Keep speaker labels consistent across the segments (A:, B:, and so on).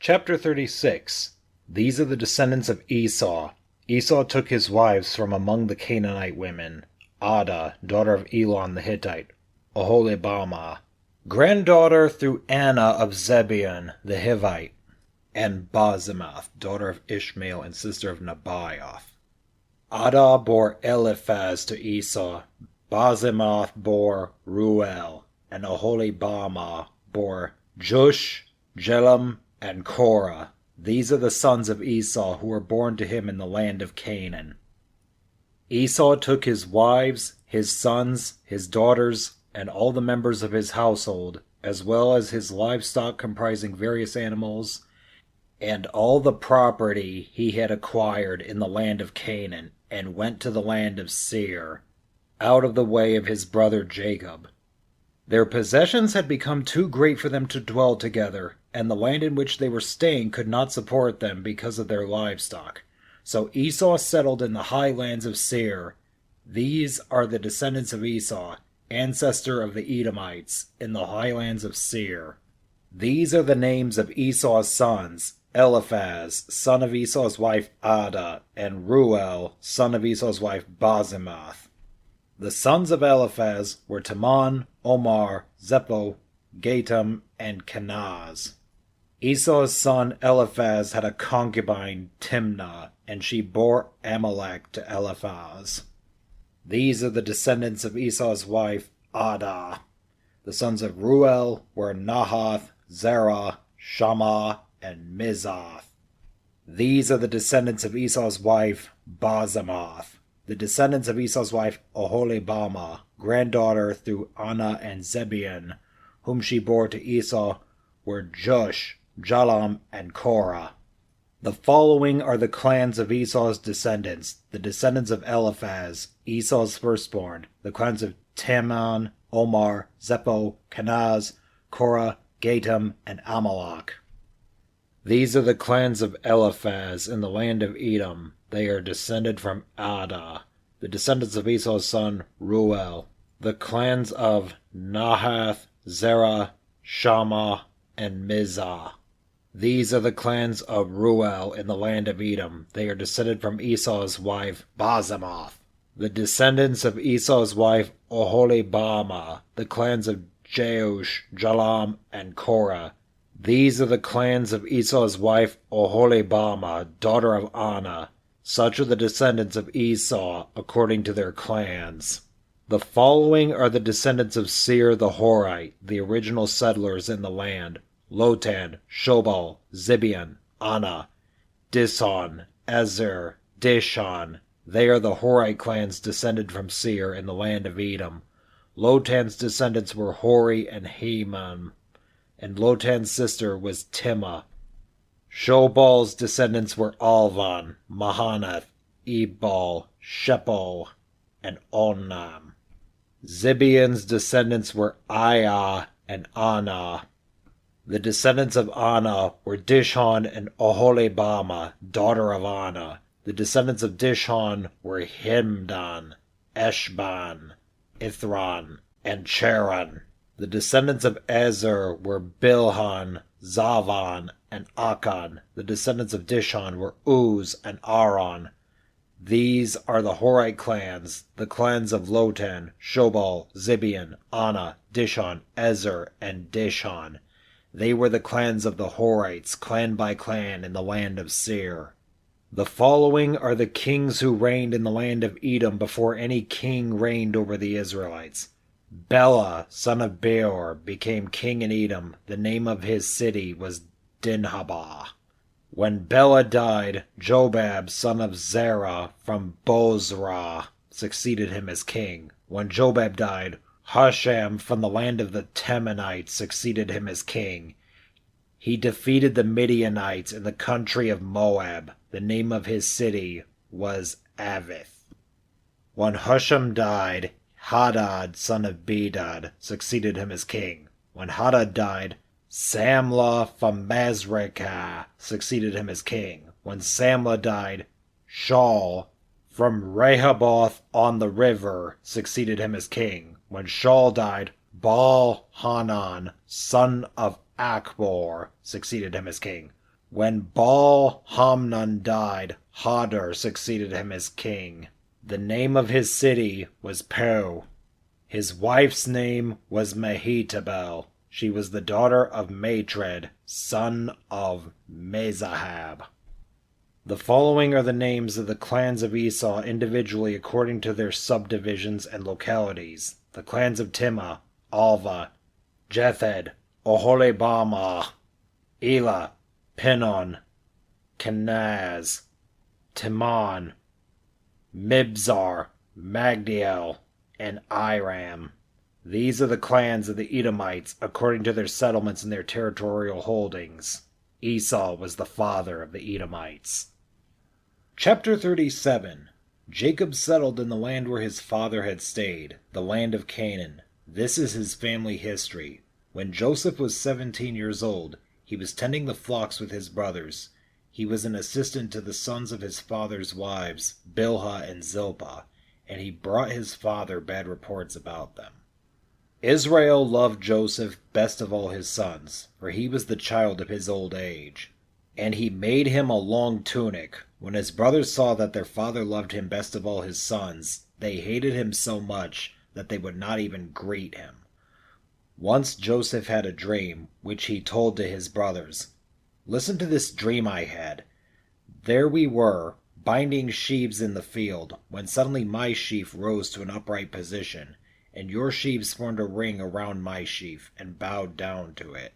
A: Chapter 36. These are the descendants of Esau. Esau took his wives from among the Canaanite women: Adah, daughter of Elon the Hittite; Oholibamah, granddaughter through Anna of Zebeon the Hivite; and Basemath, daughter of Ishmael and sister of Nebaioth. Adah bore Eliphaz to Esau, Basemath bore Ruel, and Oholibamah bore Jush, Jelam, and Korah. These are the sons of Esau who were born to him in the land of Canaan. Esau took his wives, his sons, his daughters, and all the members of his household, as well as his livestock comprising various animals, and all the property he had acquired in the land of Canaan, and went to the land of Seir, out of the way of his brother Jacob. Their possessions had become too great for them to dwell together, and the land in which they were staying could not support them because of their livestock. So Esau settled in the highlands of Seir. These are the descendants of Esau, ancestor of the Edomites, in the highlands of Seir. These are the names of Esau's sons: Eliphaz, son of Esau's wife Adah, and Ruel, son of Esau's wife Basemath. The sons of Eliphaz were Teman, Omar, Zepho, Gatam, and Kenaz. Esau's son Eliphaz had a concubine, Timnah, and she bore Amalek to Eliphaz. These are the descendants of Esau's wife Adah. The sons of Ruel were Nahath, Zerah, Shammah, and Mizath. These are the descendants of Esau's wife Basemath. The descendants of Esau's wife Oholibamah, granddaughter through Anna and Zebeon, whom she bore to Esau, were Jush, Jalam, and Korah. The following are the clans of Esau's descendants, the descendants of Eliphaz, Esau's firstborn, the clans of Teman, Omar, Zepho, Kenaz, Korah, Gatam, and Amalek. These are the clans of Eliphaz in the land of Edom. They are descended from Adah, the descendants of Esau's son Ruel. The clans of Nahath, Zerah, Shammah, and Mizah. These are the clans of Ruel in the land of Edom. They are descended from Esau's wife Basemath. The descendants of Esau's wife Oholibamah, the clans of Jeush, Jalam, and Korah. These are the clans of Esau's wife Oholibamah, daughter of Anna. Such are the descendants of Esau according to their clans. The following are the descendants of Seir the Horite, the original settlers in the land: Lotan, Shobal, Zibeon, Anna, Dishon, Ezer, Dishon. They are the Horite clans descended from Seir in the land of Edom. Lotan's descendants were Hori and Heman, and Lotan's sister was Timah. Shobal's descendants were Alvan, Mahanath, Ebal, Shepal, and Onam. Zibeon's descendants were Aiah and Anah. The descendants of Anah were Dishon and Oholibamah, daughter of Anah. The descendants of Dishon were Himdan, Eshban, Ithran, and Cheran. The descendants of Ezer were Bilhan, Zavan, and Akan. The descendants of Dishon were Uz and Aron. These are the Horite clans, the clans of Lotan, Shobal, Zibeon, Anna, Dishon, Ezer, and Dishon. They were the clans of the Horites, clan by clan, in the land of Seir. The following are the kings who reigned in the land of Edom before any king reigned over the Israelites. Bela, son of Beor, became king in Edom. The name of his city was Dinhabah. When Bela died, Jobab, son of Zerah, from Bozrah, succeeded him as king. When Jobab died, Husham from the land of the Temanites succeeded him as king. He defeated the Midianites in the country of Moab. The name of his city was Avith. When Husham died, Hadad, son of Bedad, succeeded him as king. When Hadad died, Samlah from Masrekah succeeded him as king. When Samlah died, Shaul from Rehoboth on the river succeeded him as king. When Shaul died, Baal-Hanan, son of Akbor, succeeded him as king. When Baal-Hamon died, Hadar succeeded him as king. The name of his city was Peru. His wife's name was Mehetabel. She was the daughter of Matred, son of Mezahab. The following are the names of the clans of Esau individually according to their subdivisions and localities. The clans of Timah, Alva, Jethed, Oholibamah, Elah, Pinon, Kenaz, Timon, Mibzar, Magdiel, and Iram. These are the clans of the Edomites according to their settlements and their territorial holdings. Esau was the father of the Edomites. Chapter 37. Jacob settled in the land where his father had stayed, the land of Canaan. This is his family history. When Joseph was 17 years old, he was tending the flocks with his brothers. He was an assistant to the sons of his father's wives, Bilhah and Zilpah, and he brought his father bad reports about them. Israel loved Joseph best of all his sons, for he was the child of his old age. And he made him a long tunic. When his brothers saw that their father loved him best of all his sons, they hated him so much that they would not even greet him. Once Joseph had a dream, which he told to his brothers. "Listen to this dream I had. There we were, binding sheaves in the field, when suddenly my sheaf rose to an upright position, and your sheaves formed a ring around my sheaf and bowed down to it."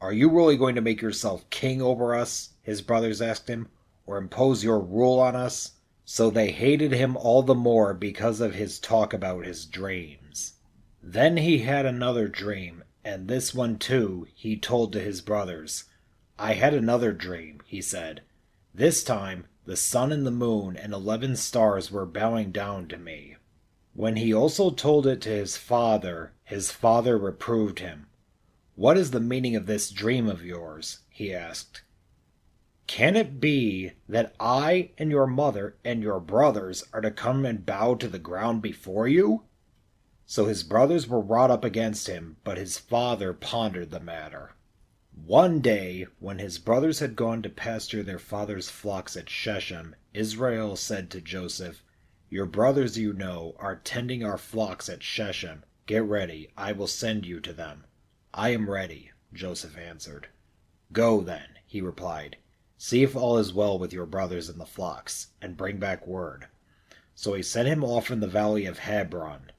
A: "Are you really going to make yourself king over us?" his brothers asked him, "or impose your rule on us?" So they hated him all the more because of his talk about his dreams. Then he had another dream, and this one too he told to his brothers. "I had another dream," he said. "This time the sun and the moon and 11 stars were bowing down to me." When he also told it to his father reproved him. "What is the meaning of this dream of yours?" he asked. "Can it be that I and your mother and your brothers are to come and bow to the ground before you?" So his brothers were wrought up against him, but his father pondered the matter. One day, when his brothers had gone to pasture their father's flocks at Shechem, Israel said to Joseph, "Your brothers, you know, are tending our flocks at Shechem. Get ready, I will send you to them." "I am ready," Joseph answered. "Go, then," he replied. "See if all is well with your brothers and the flocks, and bring back word." So he sent him off from the valley of Hebron.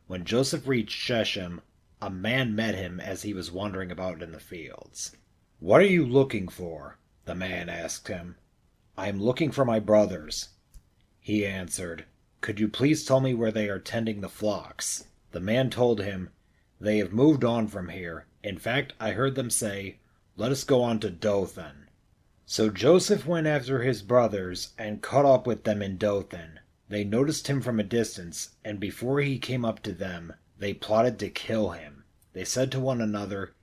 A: When Joseph reached Shechem, a man met him as he was wandering about in the fields. "What are you looking for?" the man asked him. "I am looking for my brothers." He answered, "Could you please tell me where they are tending the flocks?" The man told him, "They have moved on from here. In fact, I heard them say, 'Let us go on to Dothan.'" So Joseph went after his brothers and caught up with them in Dothan. They noticed him from a distance, and before he came up to them, they plotted to kill him. They said to one another,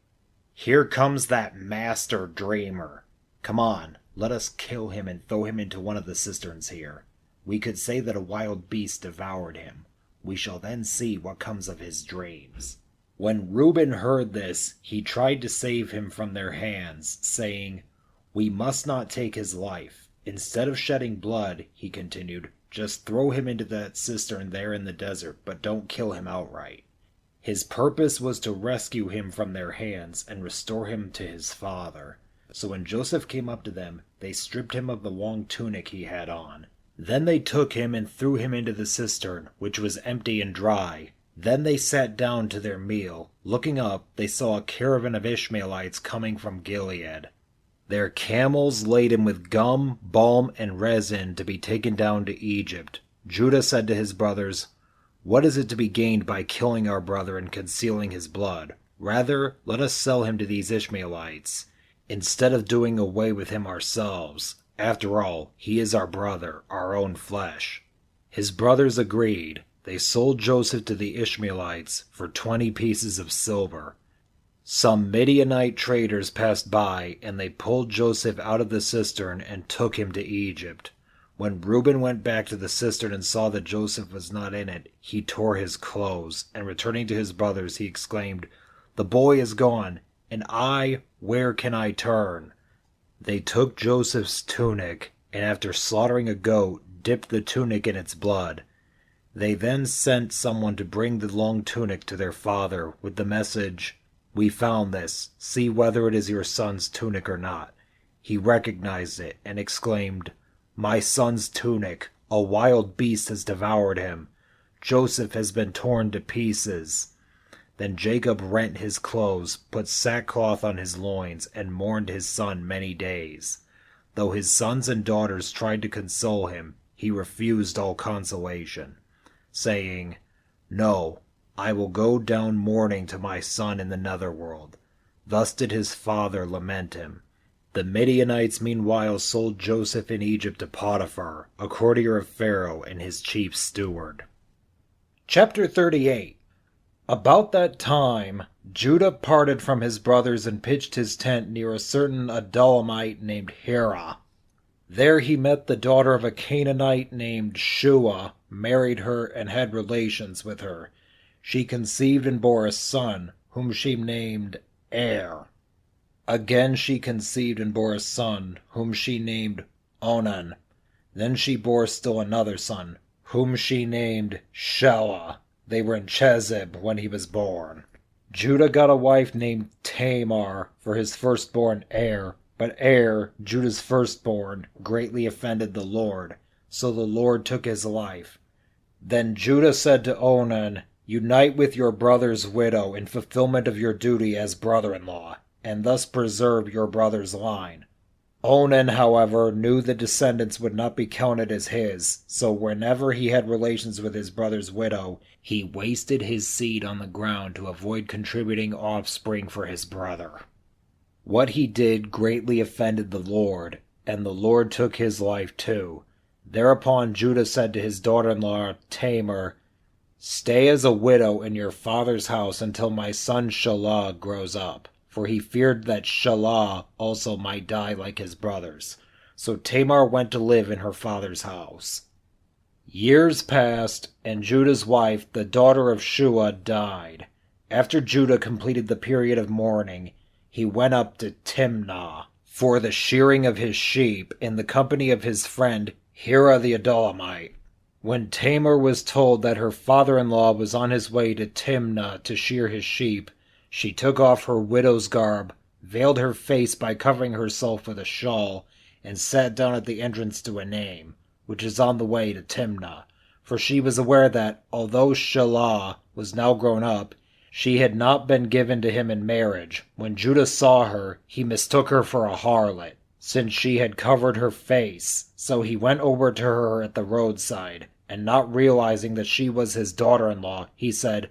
A: "Here comes that master dreamer. Come on, let us kill him and throw him into one of the cisterns here. We could say that a wild beast devoured him. We shall then see what comes of his dreams." When Reuben heard this, he tried to save him from their hands, saying, "We must not take his life. Instead of shedding blood," he continued, "just throw him into that cistern there in the desert, but don't kill him outright." His purpose was to rescue him from their hands and restore him to his father. So when Joseph came up to them, they stripped him of the long tunic he had on. Then they took him and threw him into the cistern, which was empty and dry. Then they sat down to their meal. Looking up, they saw a caravan of Ishmaelites coming from Gilead. Their camels laden with gum, balm, and resin to be taken down to Egypt. Judah said to his brothers, "What is it to be gained by killing our brother and concealing his blood? Rather, let us sell him to these Ishmaelites, instead of doing away with him ourselves. After all, he is our brother, our own flesh." His brothers agreed. They sold Joseph to the Ishmaelites for 20 pieces of silver. Some Midianite traders passed by, and they pulled Joseph out of the cistern and took him to Egypt. When Reuben went back to the cistern and saw that Joseph was not in it, he tore his clothes, and returning to his brothers, he exclaimed, "The boy is gone, and where can I turn?" They took Joseph's tunic, and after slaughtering a goat, dipped the tunic in its blood. They then sent someone to bring the long tunic to their father with the message, "We found this. See whether it is your son's tunic or not." He recognized it and exclaimed, "My son's tunic! A wild beast has devoured him. Joseph has been torn to pieces." Then Jacob rent his clothes, put sackcloth on his loins, and mourned his son many days. Though his sons and daughters tried to console him, he refused all consolation, saying, "No, I will go down mourning to my son in the netherworld." Thus did his father lament him. The Midianites meanwhile sold Joseph in Egypt to Potiphar, a courtier of Pharaoh and his chief steward. Chapter 38. About that time, Judah parted from his brothers and pitched his tent near a certain Adullamite named Hira. There he met the daughter of a Canaanite named Shua, married her, and had relations with her. She conceived and bore a son, whom she named Er. Again she conceived and bore a son, whom she named Onan. Then she bore still another son, whom she named Shelah. They were in Chezib when he was born. Judah got a wife named Tamar for his firstborn Er, but Er, Judah's firstborn, greatly offended the Lord, so the Lord took his life. Then Judah said to Onan, "Unite with your brother's widow in fulfillment of your duty as brother-in-law, and thus preserve your brother's line." Onan, however, knew the descendants would not be counted as his, so whenever he had relations with his brother's widow, he wasted his seed on the ground to avoid contributing offspring for his brother. What he did greatly offended the Lord, and the Lord took his life too. Thereupon Judah said to his daughter-in-law Tamar, "Stay as a widow in your father's house until my son Shelah grows up," for he feared that Shelah also might die like his brothers. So Tamar went to live in her father's house. Years passed, and Judah's wife, the daughter of Shua, died. After Judah completed the period of mourning, he went up to Timnah for the shearing of his sheep in the company of his friend Hira the Adullamite. When Tamar was told that her father-in-law was on his way to Timnah to shear his sheep, she took off her widow's garb, veiled her face by covering herself with a shawl, and sat down at the entrance to Enaim, which is on the way to Timnah, for she was aware that, although Shelah was now grown up, she had not been given to him in marriage. When Judah saw her, he mistook her for a harlot, since she had covered her face. So he went over to her at the roadside, and not realizing that she was his daughter-in-law, he said,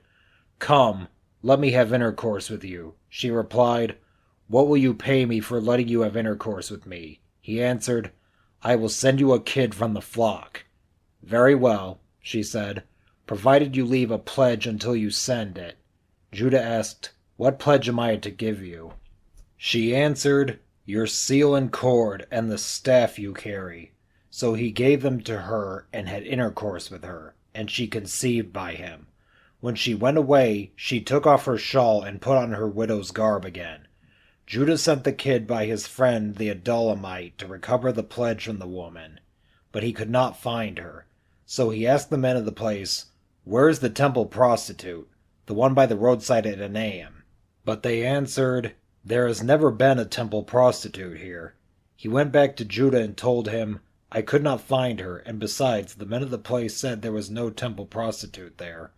A: "Come, let me have intercourse with you." She replied, "What will you pay me for letting you have intercourse with me?" He answered, "I will send you a kid from the flock." "Very well," she said, "provided you leave a pledge until you send it." Judah asked, "What pledge am I to give you?" She answered, "Your seal and cord and the staff you carry." So he gave them to her and had intercourse with her, and she conceived by him. When she went away, she took off her shawl and put on her widow's garb again. Judah sent the kid by his friend the Adullamite to recover the pledge from the woman, but he could not find her. So he asked the men of the place, "Where is the temple prostitute, the one by the roadside at Enaim?" But they answered, "There has never been a temple prostitute here." He went back to Judah and told him, "I could not find her, and besides, the men of the place said there was no temple prostitute there."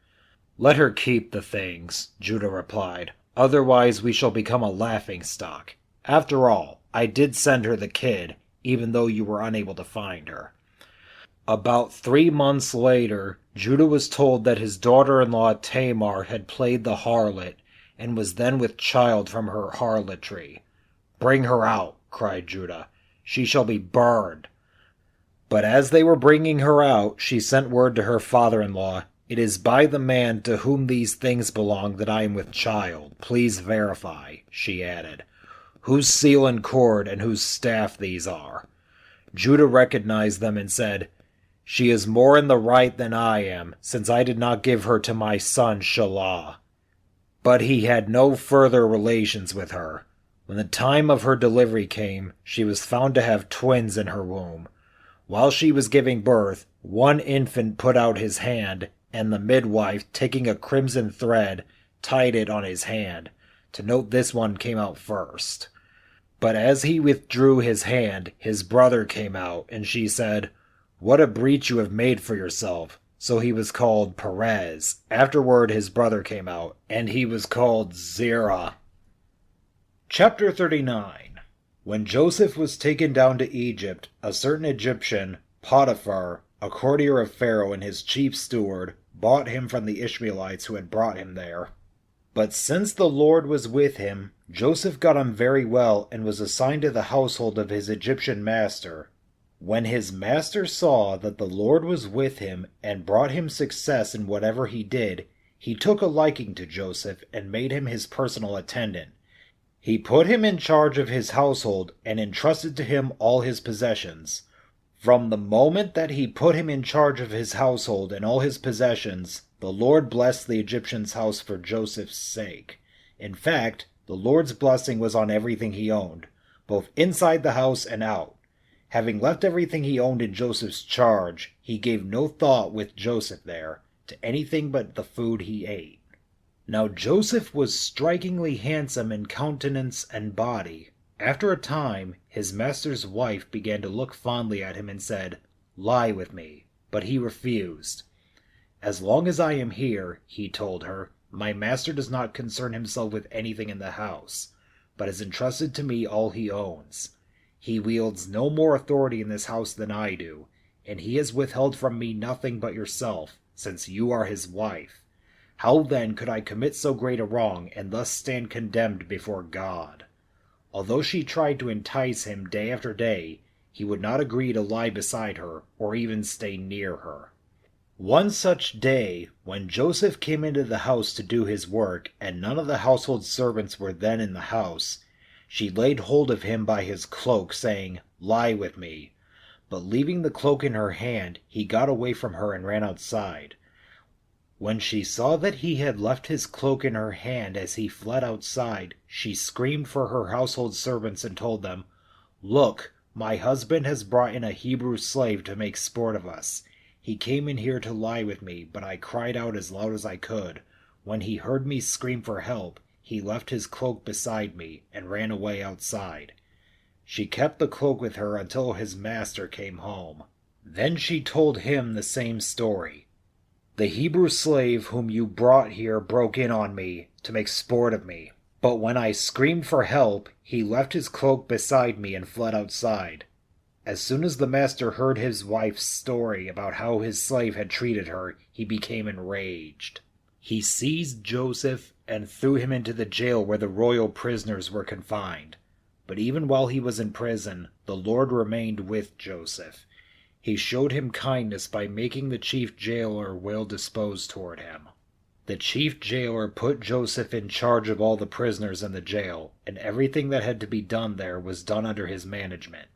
A: "Let her keep the things," Judah replied. "Otherwise we shall become a laughingstock. After all, I did send her the kid, even though you were unable to find her." About 3 months later, Judah was told that his daughter-in-law Tamar had played the harlot and was then with child from her harlotry. "Bring her out," cried Judah. "She shall be burned." But as they were bringing her out, she sent word to her father-in-law, "It is by the man to whom these things belong that I am with child. Please verify," she added, "whose seal and cord and whose staff these are." Judah recognized them and said, "She is more in the right than I am, since I did not give her to my son Shelah." But he had no further relations with her. When the time of her delivery came, she was found to have twins in her womb. While she was giving birth, one infant put out his hand, and the midwife, taking a crimson thread, tied it on his hand, to note this one came out first. But as he withdrew his hand, his brother came out, and she said, "What a breach you have made for yourself." So he was called Perez. Afterward his brother came out, and he was called Zerah. Chapter 39. When Joseph was taken down to Egypt, a certain Egyptian, Potiphar, a courtier of Pharaoh and his chief steward, bought him from the Ishmaelites who had brought him there. But since the Lord was with him, Joseph got on very well and was assigned to the household of his Egyptian master. When his master saw that the Lord was with him and brought him success in whatever he did, he took a liking to Joseph and made him his personal attendant. He put him in charge of his household and entrusted to him all his possessions. From the moment that he put him in charge of his household and all his possessions, the Lord blessed the Egyptian's house for Joseph's sake. In fact, the Lord's blessing was on everything he owned, both inside the house and out. Having left everything he owned in Joseph's charge, he gave no thought with Joseph there to anything but the food he ate. Now Joseph was strikingly handsome in countenance and body. After a time, his master's wife began to look fondly at him and said, "Lie with me." But he refused. "As long as I am here," he told her, "my master does not concern himself with anything in the house, but has entrusted to me all he owns. He wields no more authority in this house than I do, and he has withheld from me nothing but yourself, since you are his wife. How then could I commit so great a wrong and thus stand condemned before God?" Although she tried to entice him day after day, he would not agree to lie beside her or even stay near her. One such day, when Joseph came into the house to do his work, and none of the household servants were then in the house, she laid hold of him by his cloak, saying, "Lie with me." But leaving the cloak in her hand, he got away from her and ran outside. When she saw that he had left his cloak in her hand as he fled outside, she screamed for her household servants and told them, "Look, my husband has brought in a Hebrew slave to make sport of us. He came in here to lie with me, but I cried out as loud as I could. When he heard me scream for help, he left his cloak beside me and ran away outside." She kept the cloak with her until his master came home. Then she told him the same story. "The Hebrew slave whom you brought here broke in on me to make sport of me. But when I screamed for help, he left his cloak beside me and fled outside." As soon as the master heard his wife's story about how his slave had treated her, he became enraged. He seized Joseph and threw him into the jail where the royal prisoners were confined. But even while he was in prison, the Lord remained with Joseph. He showed him kindness by making the chief jailer well disposed toward him. The chief jailer put Joseph in charge of all the prisoners in the jail, and everything that had to be done there was done under his management.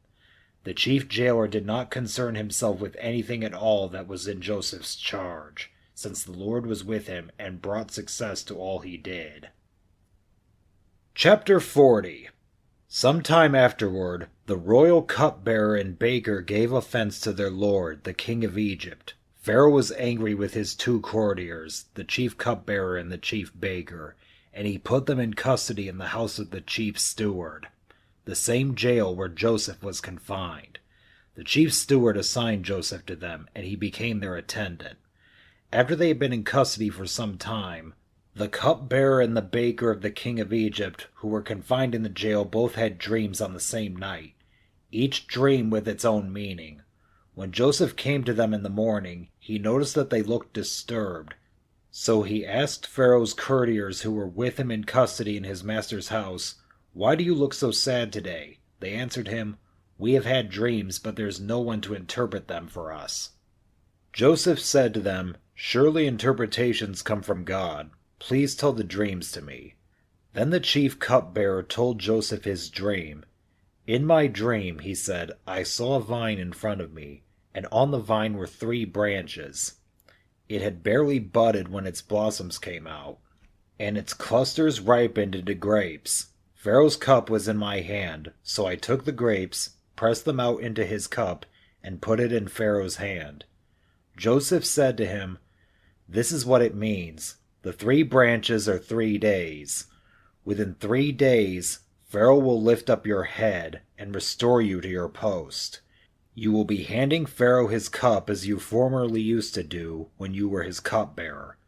A: The chief jailer did not concern himself with anything at all that was in Joseph's charge, since the Lord was with him and brought success to all he did. Chapter 40. Some time afterward, the royal cupbearer and baker gave offense to their lord, the king of Egypt. Pharaoh was angry with his two courtiers, the chief cupbearer and the chief baker, and he put them in custody in the house of the chief steward, the same jail where Joseph was confined. The chief steward assigned Joseph to them, and he became their attendant. After they had been in custody for some time, the cupbearer and the baker of the king of Egypt, who were confined in the jail, both had dreams on the same night, each dream with its own meaning. When Joseph came to them in the morning, he noticed that they looked disturbed. So he asked Pharaoh's courtiers who were with him in custody in his master's house, "Why do you look so sad today?" They answered him, "We have had dreams, but there is no one to interpret them for us." Joseph said to them, "Surely interpretations come from God. Please tell the dreams to me." Then the chief cupbearer told Joseph his dream. "In my dream," he said, "I saw a vine in front of me, and on the vine were 3 branches. It had barely budded when its blossoms came out, and its clusters ripened into grapes. Pharaoh's cup was in my hand, so I took the grapes, pressed them out into his cup, and put it in Pharaoh's hand. Joseph said to him, "This is what it means. The 3 branches are 3 days. Within 3 days, Pharaoh will lift up your head and restore you to your post. You will be handing Pharaoh his cup as you formerly used to do when you were his cupbearer.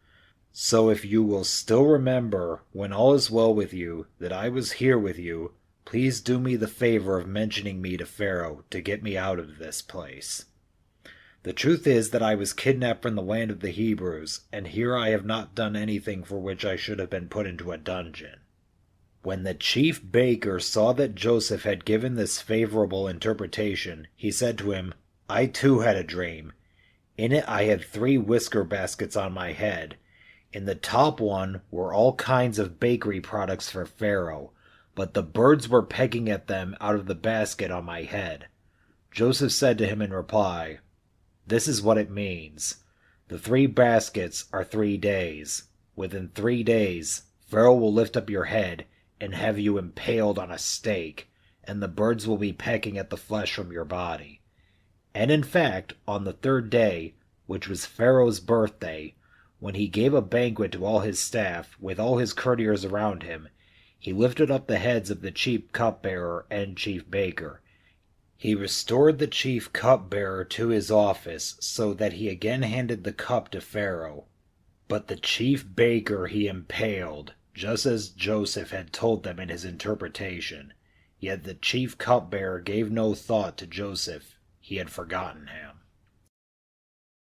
A: So if you will still remember, when all is well with you, that I was here with you, please do me the favor of mentioning me to Pharaoh to get me out of this place. The truth is that I was kidnapped from the land of the Hebrews, and here I have not done anything for which I should have been put into a dungeon." When the chief baker saw that Joseph had given this favorable interpretation, he said to him, "I too had a dream. In it I had 3 whisker baskets on my head. In the top one were all kinds of bakery products for Pharaoh, but the birds were pecking at them out of the basket on my head." Joseph said to him in reply, "This is what it means. The 3 baskets are 3 days. Within 3 days, Pharaoh will lift up your head and have you impaled on a stake, and the birds will be pecking at the flesh from your body." And in fact, on the 3rd day, which was Pharaoh's birthday, when he gave a banquet to all his staff, with all his courtiers around him, he lifted up the heads of the chief cupbearer and chief baker. He restored the chief cupbearer to his office, so that he again handed the cup to Pharaoh. But the chief baker he impaled, just as Joseph had told them in his interpretation. Yet the chief cupbearer gave no thought to Joseph. He had forgotten him.